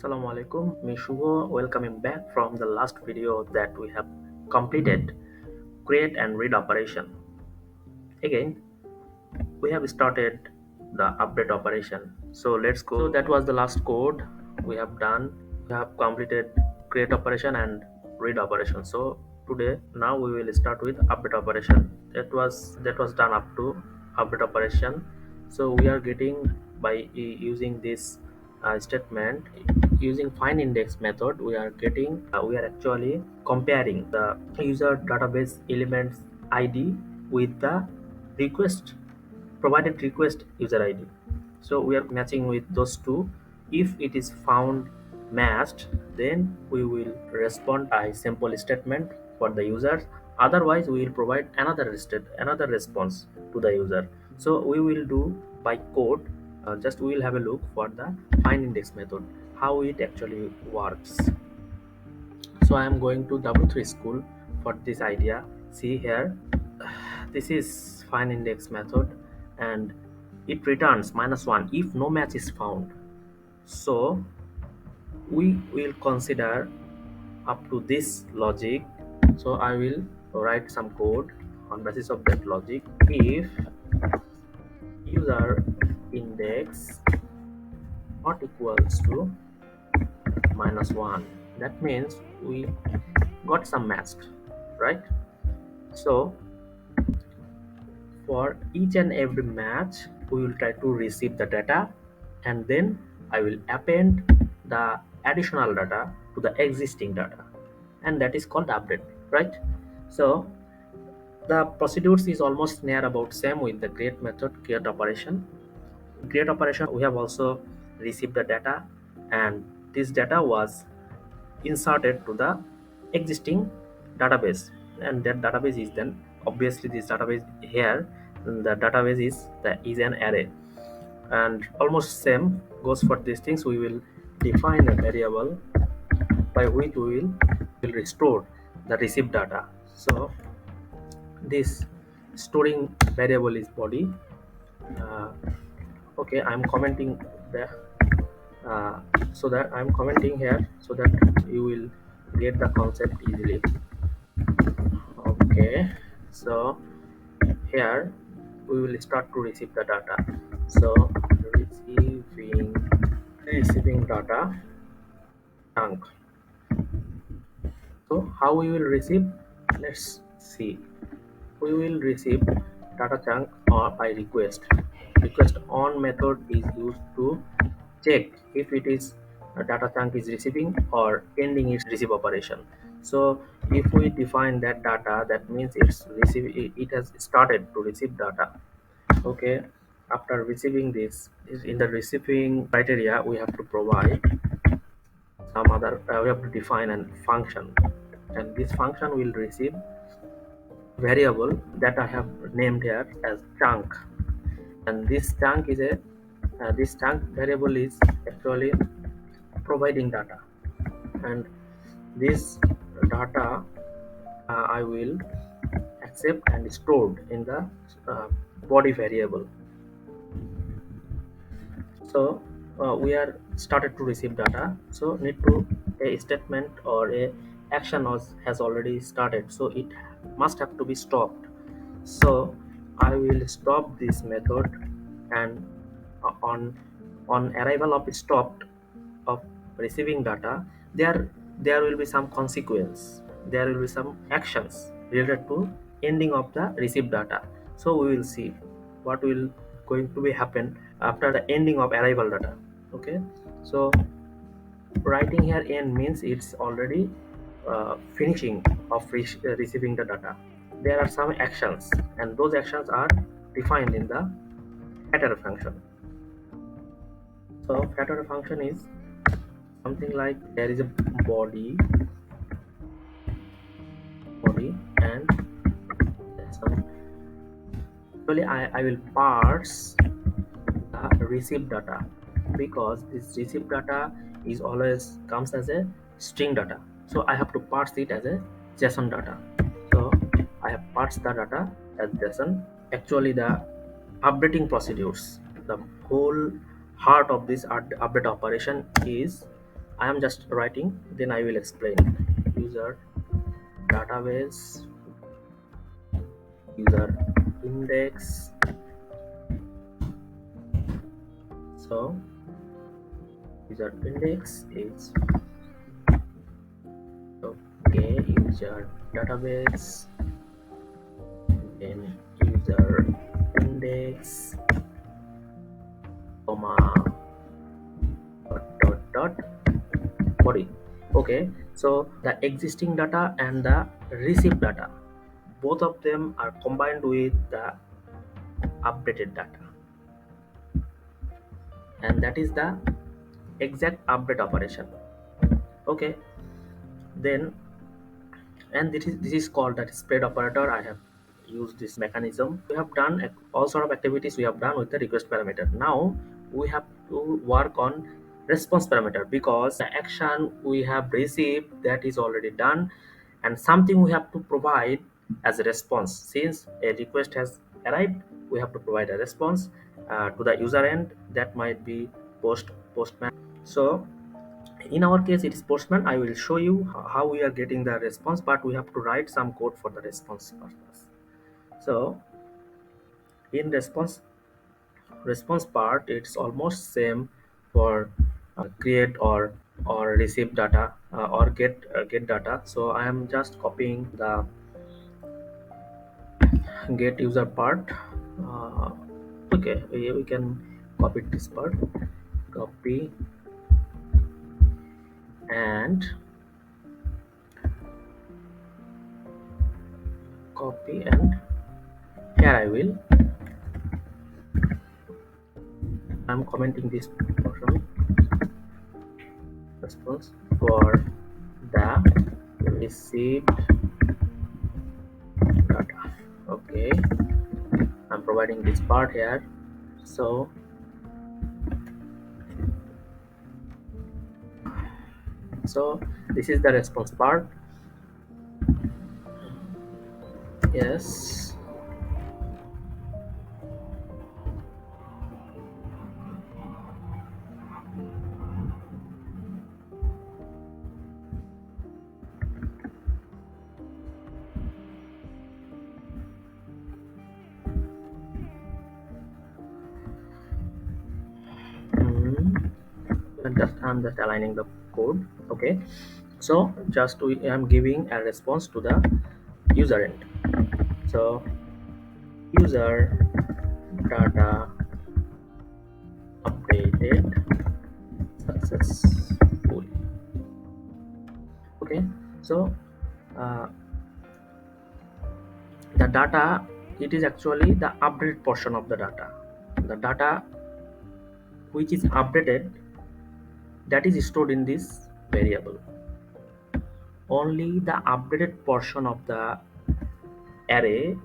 Assalamu alaikum, me Shubho, welcoming back from the last video that we have completed create and read operation. Again, we have started the update operation. So let's go. So that was the last code we have done. We have completed create operation and read operation. So today now we will start with update operation. That was done up to update operation. So we are getting by using this statement using find index method we are actually comparing the user database elements id with the request provided request user id. So we are matching with those two. If it is found matched, then we will respond a simple statement for the user. Otherwise we will provide another response to the user. So we will do by code. Just we will have a look for the find index method, how it actually works. So I am going to w3 school for this idea. See here, this is find index method, and it returns -1 if no match is found. So we will consider up to this logic. So I will write some code on basis of that logic. If user index not equals to -1, that means we got some matched, right? So for each and every match we will try to receive the data, and then I will append the additional data to the existing data, and that is called update, right? So the procedures is almost near about same with the create method. Create operation we have also received the data, and this data was inserted to the existing database, and that database is then obviously this database here, the database is an array. And almost same goes for these things. We will define a variable by which will restore the received data. So this storing variable is body. uh, okay, I'm commenting the so that I'm commenting here so that you will get the concept easily. Okay, so here we will start to receive the data. So receiving data chunk. So how we will receive, let's see. We will receive data chunk or by request on method is used to check if it is a data chunk is receiving or ending its receive operation. So if we define that data, that means it has started to receive data. Okay, after receiving this, in the receiving criteria we have to provide some other we have to define a function, and this function will receive variable that I have named here as chunk. And this chunk is a this chunk variable is actually providing data, and this data I will accept and stored in the body variable. So we are started to receive data, so need to a statement or a action has already started, so it must have to be stopped. So I will stop this method, and on arrival of stopped of receiving data, there will be some consequence, there will be some actions related to ending of the received data. So we will see what will going to be happen after the ending of arrival data. Okay, so writing here end means it's already finishing of receiving the data. There are some actions, and those actions are defined in the getter function. So getter function is something like there is a body and some. Actually I will parse the received data, because this received data is always comes as a string data, so I have to parse it as a JSON data. So I have parsed the data as JSON. Actually the updating procedures, the whole heart of this update operation is I am just writing, then I will explain. User database, user index. So user index is okay, user database, then user index, comma, dot body. Okay, so the existing data and the received data, both of them are combined with the updated data, and that is the exact update operation. Okay, then, and this is called that spread operator. I have used this mechanism. We have done all sort of activities we have done with the request parameter. Now we have to work on response parameter, because the action we have received, that is already done, and something we have to provide as a response. Since a request has arrived, we have to provide a response to the user end. That might be postman. So in our case it is postman. I will show you how we are getting the response, but we have to write some code for the response purpose. So in response part, it's almost same for create or receive data, or get data. So I am just copying the get user part. uh, okay, we can copy this part, copy, and copy, and here I'm commenting this portion, response for the received data. Okay, I'm providing this part here. So this is the response part. Yes. Hmm. I'm just aligning the code. Okay, so just I'm giving a response to the user end. So user data updated successfully. Okay, so uh, the data, it is actually the updated portion of the data. The data which is updated, that is stored in this variable. Only the updated portion of the array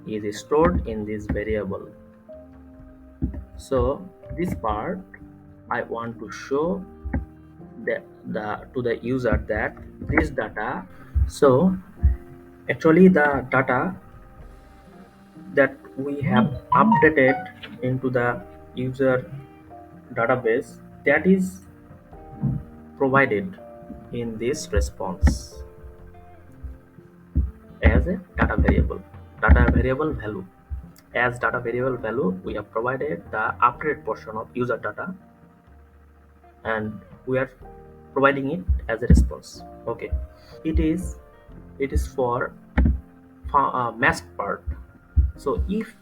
is stored in this variable. So this part I want to show the to the user that this data. So actually the data that we have updated into the user database, that is provided in this response as a data variable value. As data variable value, we have provided the updated portion of user data, and we are providing it as a response. Okay, it is for matched part. So if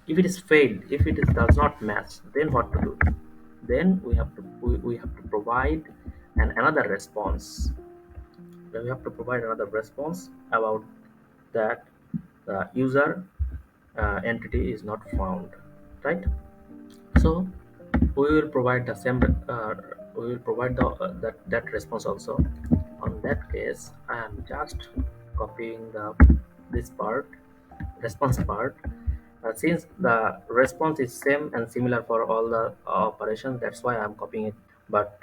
it is failed, if it is, does not match, then what to do? Then we have to provide another response. Then we have to provide another response about that the user entity is not found, right? So we will provide the same we will provide that response also. On that case, I am just copying the this part, response part. Since the response is same and similar for all the operations, that's why I'm copying it. But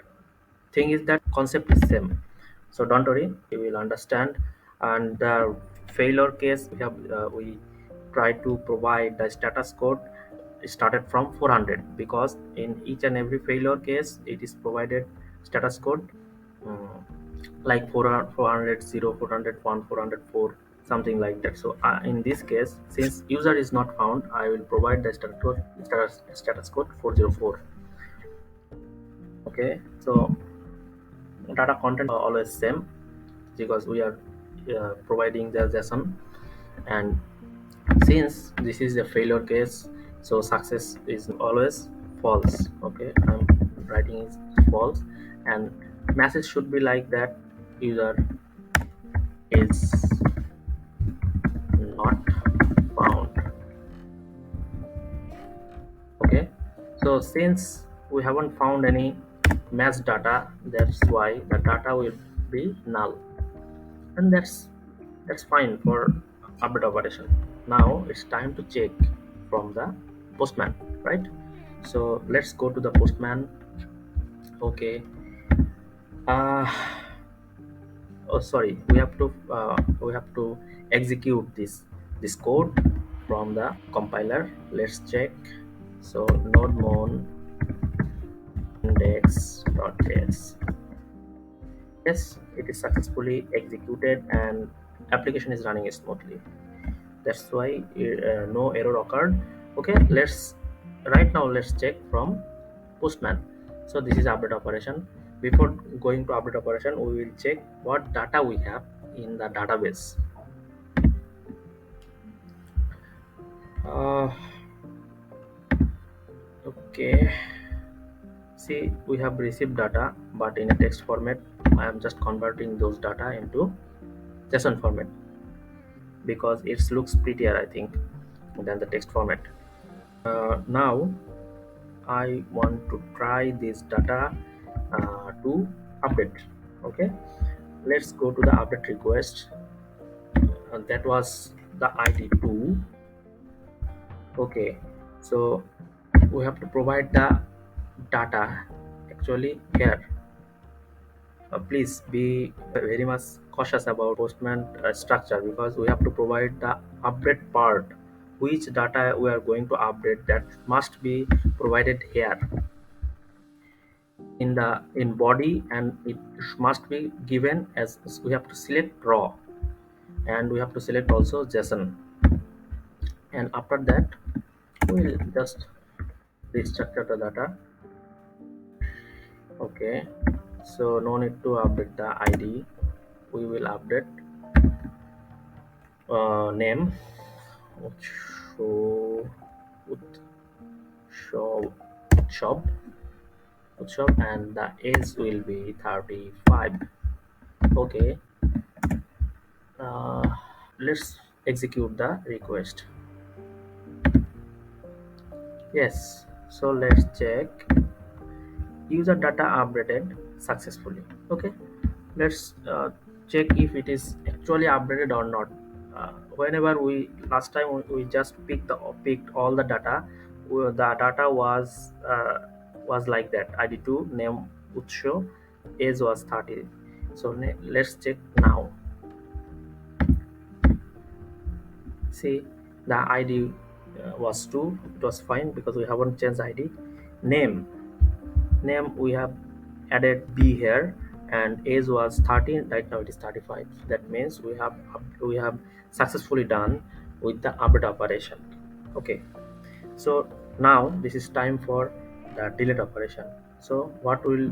thing is that concept is same, so don't worry, you will understand. And the failure case, we try to provide the status code started from 400, because in each and every failure case it is provided status code, um, like 400 0 401 404, something like that. So in this case, since user is not found, I will provide the status code 404. Okay, so data content are always same because we are providing the JSON, and since this is a failure case, so success is always false. Okay, I'm writing is false, and message should be like that: user is not found. Okay, so since we haven't found any match data, that's why the data will be null, and that's fine for update operation. Now it's time to check from the postman, right? So let's go to the postman. Okay, uh oh sorry, we have to execute this code from the compiler. Let's check. So node index.js. Yes, it is successfully executed and application is running smoothly. That's why no error occurred. Okay, let's check from postman. So this is update operation. Before going to update operation, we will check what data we have in the database. uh, okay, see, we have received data but in a text format. I am just converting those data into JSON format because it looks prettier, I think, than the text format. Now I want to try this data to update. Okay, let's go to the update request. That was the id 2. Okay, so we have to provide the data actually here. Please be very much cautious about postman structure because we have to provide the update part. Which data we are going to update, that must be provided here in the in body, and it must be given as we have to select raw, and we have to select also JSON, and after that we'll just restructure the data. Okay, so no need to update the id. We will update name. So shop shop shop, and the age will be 35. Okay, uh, let's execute the request. Yes, so let's check user data updated successfully. Okay, let's check if it is actually updated or not. Whenever we last time we just picked all the data, the data was like that: id2, name utsho, age was 30. So let's check now. See, the id was 2. It was fine because we haven't changed id. Name we have added b here, and age was 13. Right now it is 35. That means we have successfully done with the update operation. Okay, so now this is time for the delete operation. So what we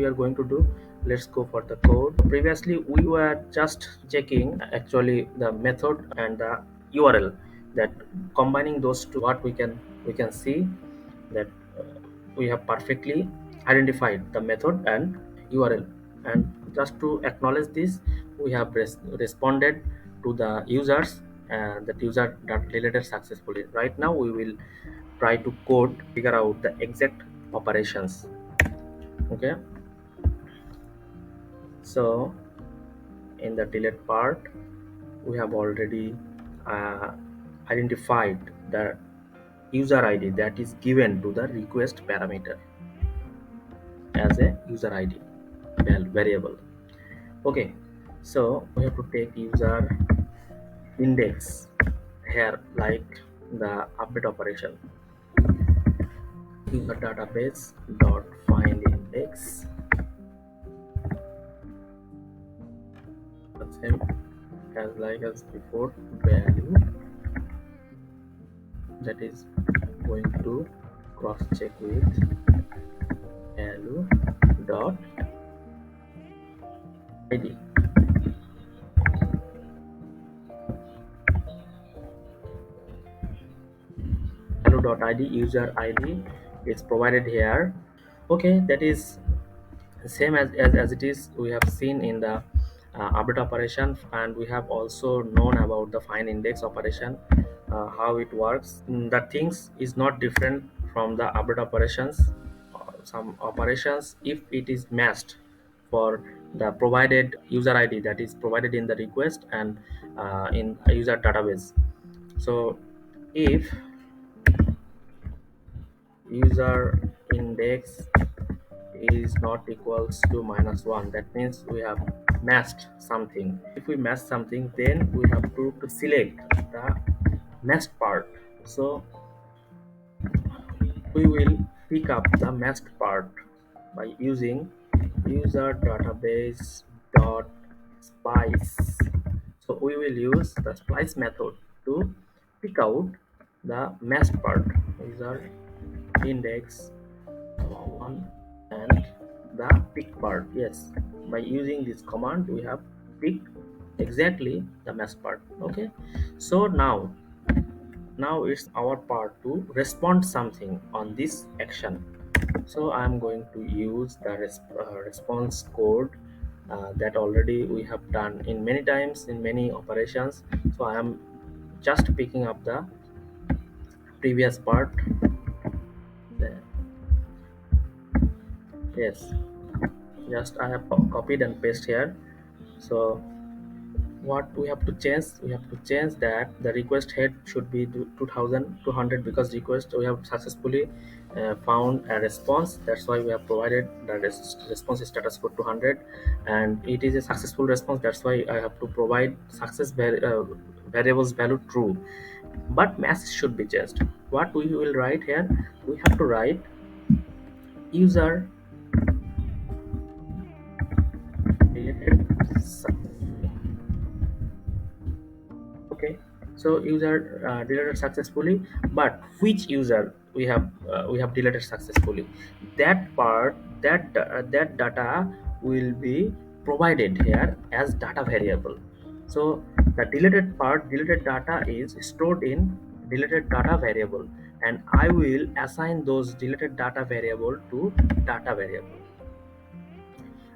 are going to do, let's go for the code. Previously we were just checking actually the method and the url, that combining those two, what we can see that we have perfectly identified the method and url. And just to acknowledge this, we have responded to the users, and that user that related successfully. Right now we will try to code figure out the exact operations. Okay, so in the delete part we have already uh, identified the user id that is given to the request parameter as a user id variable. Okay, so we have to take user index here, like the update operation. User database dot find index. same as before, value, that is going to cross check with value dot id. Value dot id, user id is provided here. Okay, that is same as it is we have seen in the update operation, and we have also known about the find index operation, how it works. The things is not different from the update operations. Some operations, if it is matched for the provided user id that is provided in the request and in a user database. So if user index is not equals to -1, that means we have matched something. If we match something, then we have to select the matched part. So we will pick up the matched part by using user database dot splice. So we will use the splice method to pick out the matched part, user index one and the pick part. Yes, by using this command we have picked exactly the matched part. Okay, so now it's our part to respond something on this action. So I am going to use the response code that already we have done in many times in many operations. So I am just picking up the previous part. Yes, just I have copied and paste here. So what we have to change, we have to change that the request head should be 2200, because request we have successfully found a response. That's why we have provided the response status code 200, and it is a successful response. That's why I have to provide variables value true, but message should be changed. What we will write here, we have to write user related. Okay, so user deleted successfully, but which user we have deleted successfully, that part, that data will be provided here as data variable. So the deleted part, deleted data is stored in deleted data variable, and I will assign those deleted data variable to data variable.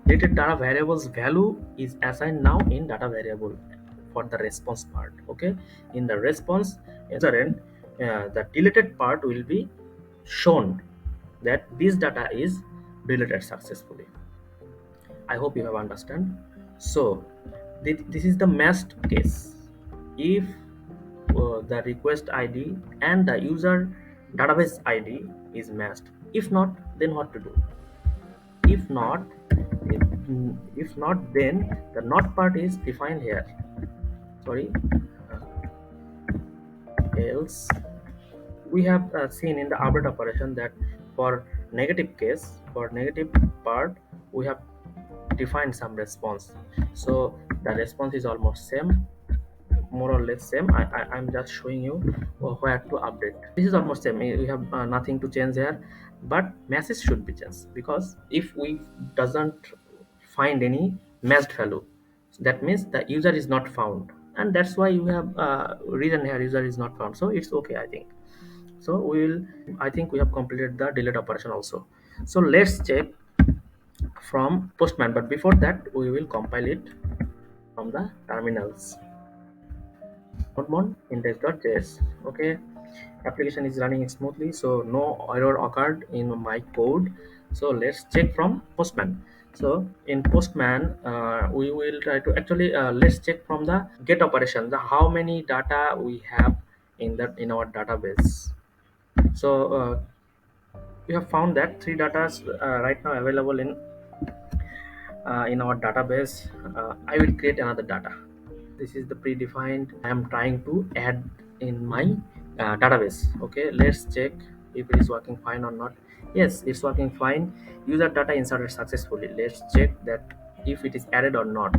Deleted data variables value is assigned now in data variable for the response part. Okay, in the response user end, the deleted part will be shown that this data is deleted successfully. I hope you have understand. So this is the matched case. If the request id and the user database id is matched, if not, then what to do? If not, if not, then the not part is defined here. Sorry, else we have seen in the update operation that for negative case, for negative part, we have defined some response. So the response is almost same, more or less same. I'm just showing you where to update. This is almost same, we have nothing to change here, but message should be changed, because if we doesn't find any matched value, that means the user is not found, and that's why you have reason here, user is not found. So it's okay, I think. So we will, I think we have completed the delete operation also. So let's check from postman, but before that we will compile it from the terminals. Postman index.js. Okay, application is running smoothly, so no error occurred in my code. So let's check from postman. So in postman, we will try to actually let's check from the get operation, the how many data we have in our database. So we have found that three data right now available in our database. I will create another data. This is the predefined I am trying to add in my database. Okay, let's check if it is working fine or not. Yes, it's working fine. User data inserted successfully. Let's check that if it is added or not.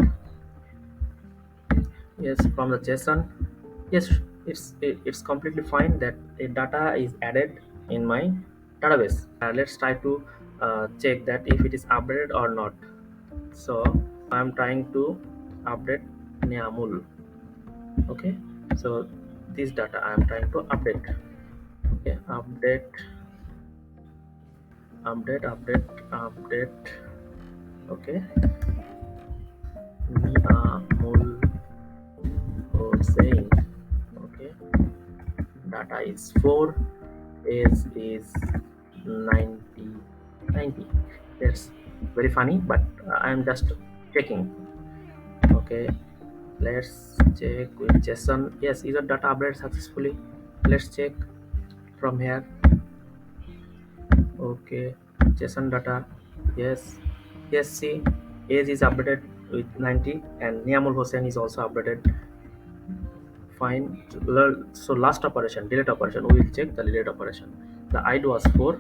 Yes, from the JSON. Yes, it's completely fine that a data is added in my database. Let's try to check that if it is updated or not. So I'm trying to update Nyamul. Okay, so this data I'm trying to update. Okay, update. Okay, Nyamul saying. Okay, data is 4, is 90. 90. That's very funny, but I'm just checking. Okay, let's check with JSON. Yes, user data updated successfully. Let's check from here. Okay, JSON data. Yes, yes, see, age is updated with 90 and Niamul Hossein is also updated. Fine. So last operation, delete operation, we will check the delete operation. The ID was 4.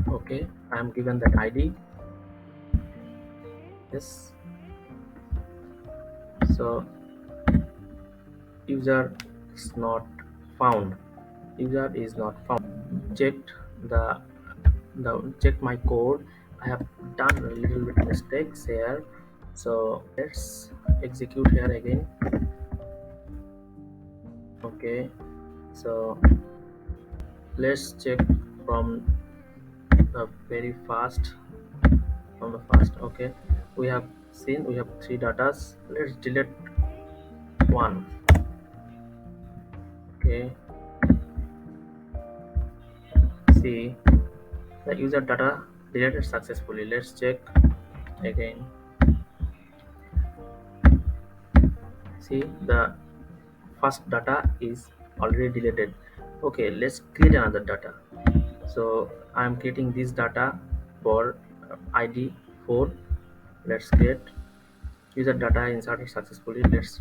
Okay, I am given that ID. Yes, so user is not found. User is not found. Checked the check my code. I have done a little bit mistakes here, so let's execute here again. Okay, so let's check from the very fast, from the fast. Okay, we have seen we have 3 datas. Let's delete one. Okay, see, the user data deleted successfully. Let's check again. See, the first data is already deleted. Okay, let's create another data. So I'm creating this data for ID 4. Let's create user data inserted successfully. Let's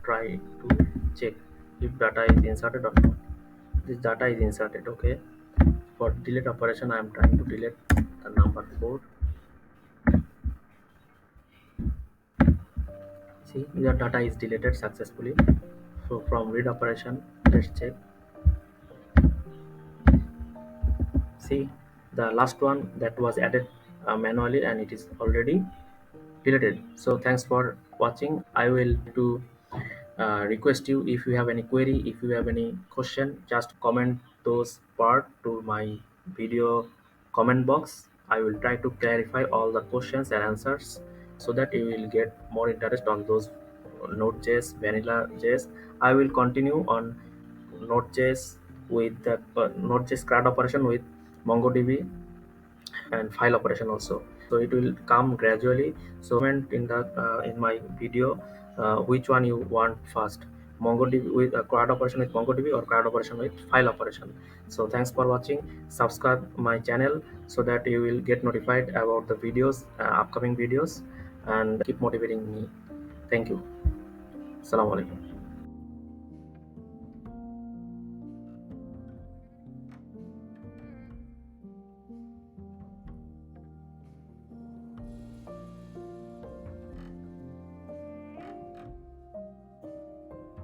try to check if data is inserted or not. This data is inserted. Okay, for delete operation I am trying to delete the number 4. See, user data is deleted successfully. So from read operation, let's check. See, the last one that was added manually and it is already deleted. So thanks for watching. I will to request you, if you have any query, if you have any question, just comment those part to my video comment box. I will try to clarify all the questions and answers so that you will get more interest on those Node.js, vanilla js. I will continue on Node.js with the Node.js CRUD operation with MongoDB and file operation also. So it will come gradually. So comment in the in my video which one you want first, MongoDB with CRUD operation with MongoDB or CRUD operation with file operation. So thanks for watching. Subscribe my channel so that you will get notified about the videos, upcoming videos, and keep motivating me. Thank you. Assalamu alaikum.